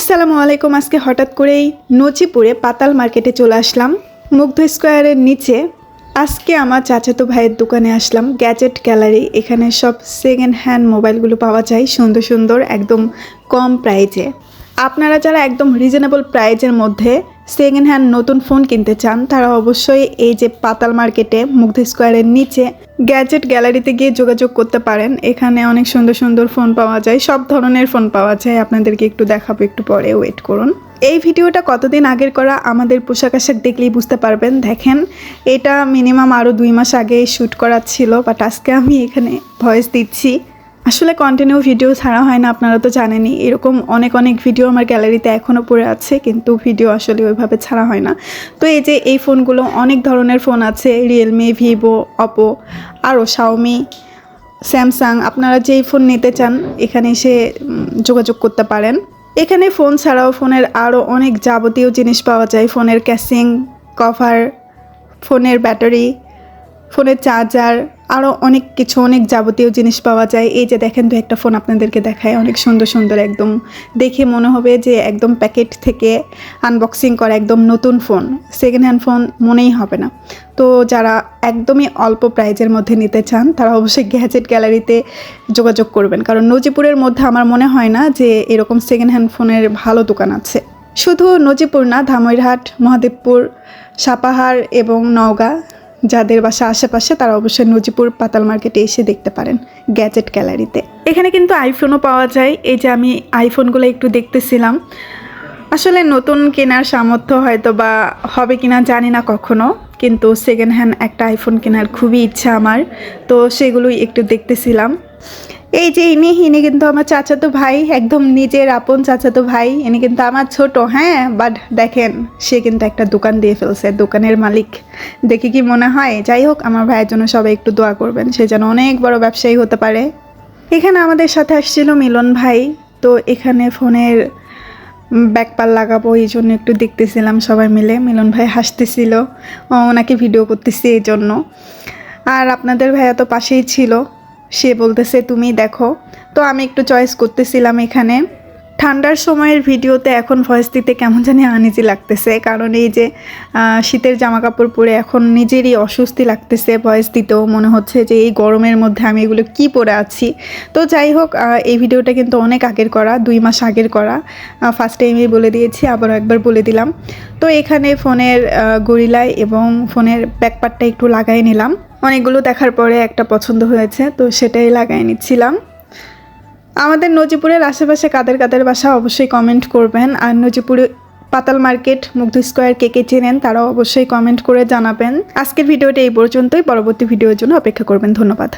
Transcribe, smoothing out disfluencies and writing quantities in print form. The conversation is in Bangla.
আসসালামু আলাইকুম। আজকে হঠাৎ করেই নজিপুরে পাতাল মার্কেটে চলে আসলাম, মুগ্ধ স্কোয়ারের নিচে। আজকে আমার চাচাতো ভাইয়ের দোকানে আসলাম, গ্যাজেট গ্যালারি। এখানে সব সেকেন্ড হ্যান্ড মোবাইলগুলো পাওয়া যায়, সুন্দর সুন্দর, একদম কম প্রাইজে। আপনারা যারা একদম রিজনেবল প্রাইজের মধ্যে সেকেন্ড হ্যান্ড নতুন ফোন কিনতে চান, তারা অবশ্যই এই যে পাতাল মার্কেটে মুগ্ধ স্কোয়ারের নিচে গ্যাজেট গ্যালারিতে গিয়ে যোগাযোগ করতে পারেন। এখানে অনেক সুন্দর সুন্দর ফোন পাওয়া যায়, সব ধরনের ফোন পাওয়া যায়। আপনাদেরকে একটু দেখাবো, একটু পরে ওয়েট করুন। এই ভিডিওটা কতদিন আগের করা, আমাদের পোশাক আশাক দেখলেই বুঝতে পারবেন। দেখেন, এটা মিনিমাম আরও 2 মাস আগে শ্যুট করা ছিল, বাট আজকে আমি এখানে ভয়েস দিচ্ছি। আসলে কন্টিনিউ ভিডিও ছাড়া হয় না, আপনারা তো জানেনই। এরকম অনেক অনেক ভিডিও আমার গ্যালারিতে এখনও পড়ে আছে, কিন্তু ভিডিও আসলে ওইভাবে ছাড়া হয় না। তো এই যে এই ফোনগুলো, অনেক ধরনের ফোন আছে, রিয়েলমি, ভিভো, অপো, আরও শাওমি, স্যামসাং। আপনারা যেই ফোন নিতে চান এখানে এসে যোগাযোগ করতে পারেন। এখানে ফোন ছাড়াও ফোনের আরও অনেক যাবতীয় জিনিস পাওয়া যায়। ফোনের ক্যাসিং, কভার, ফোনের ব্যাটারি, ফোনের চার্জার, আরও অনেক কিছু, অনেক যাবতীয় জিনিস পাওয়া যায়। এই যে দেখেন, তো একটা ফোন আপনাদেরকে দেখায়, অনেক সুন্দর সুন্দর, একদম দেখে মনে হবে যে একদম প্যাকেট থেকে আনবক্সিং করা একদম নতুন ফোন। সেকেন্ড হ্যান্ড ফোন মনেই হবে না। তো যারা একদমই অল্প প্রাইজের মধ্যে নিতে চান, তারা অবশ্যই গ্যাজেট গ্যালারিতে যোগাযোগ করবেন, কারণ নজিপুরের মধ্যে আমার মনে হয় না যে এরকম সেকেন্ড হ্যান্ড ফোনের ভালো দোকান আছে। শুধু নজিপুর না, ধামইরহাট, মহাদেবপুর, সাপাহার এবং নওগাঁ, যাদের বাসা আশেপাশে, তারা অবশ্যই নজিপুর পাতাল মার্কেটে এসে দেখতে পারেন গ্যাজেট গ্যালারিতে। এখানে কিন্তু আইফোনও পাওয়া যায়। এই যে আমি আইফোনগুলো একটু দেখতেছিলাম। আসলে নতুন কেনার সামর্থ্য হয়তো বা হবে কিনা জানি না কখনো, কিন্তু সেকেন্ড হ্যান্ড একটা আইফোন কেনার খুবই ইচ্ছা আমার। তো সেগুলোই একটু দেখতেছিলাম। এই যে ইনি কিন্তু আমার চাচাতো ভাই, একদম নিজের আপন চাচাতো ভাই। ইনি কিন্তু আমার ছোট, হ্যাঁ, বাট দেখেন সে কিন্তু একটা দোকান দিয়ে ফেলছে, দোকানের মালিক। দেখে কি মনে হয়? যাই হোক, আমার ভাইয়ের জন্য সবাই একটু দোয়া করবেন, সে যেন অনেক বড় ব্যবসায়ী হতে পারে। এখানে আমাদের সাথে আসছিল মিলন ভাই। তো এখানে ফোনের ব্যাকপাল লাগাবো, এই জন্য একটু দেখতেছিলাম সবাই মিলে। মিলন ভাই হাসতেছিল, ওনাকে ভিডিও করতেছি এই জন্য। আর আপনাদের ভাইয়া তো পাশেই ছিল, সে বলতেছে তুমি দেখো। তো আমি একটু চয়েস করতেছিলাম। এখানে ঠান্ডার সময়ের ভিডিওতে এখন ভয়েস দিতে কেমন জানি আনইজি লাগতেছে, কারণ এই যে শীতের জামা কাপড় পরে এখন নিজেরই অস্বস্তি লাগতেছে। ভয়েস দিতেও মনে হচ্ছে যে এই গরমের মধ্যে আমি এগুলো কি পরে আছি। তো যাই হোক, এই ভিডিওটা কিন্তু অনেক আগের করা, 2 মাস আগের করা। ফার্স্ট টাইমেই বলে দিয়েছি, আবারও একবার বলে দিলাম। তো এখানে ফোনের গরিলায় এবং ফোনের ব্যাকপার্টটা একটু লাগাই নিলাম। অনেকগুলো দেখার পরে একটা পছন্দ হয়েছে, তো সেটাই লাগাই নিচ্ছিলাম। আমাদের নজিপুরের আশেপাশে কাদের কাদের বাসা অবশ্যই কমেন্ট করবেন। আর নজিপুরে পাতাল মার্কেট, মুগ্ধ স্কোয়ার কে কে চেনেন, তারাও অবশ্যই কমেন্ট করে জানাবেন। আজকের ভিডিওটা এই পর্যন্তই। পরবর্তী ভিডিওর জন্য অপেক্ষা করবেন। ধন্যবাদ।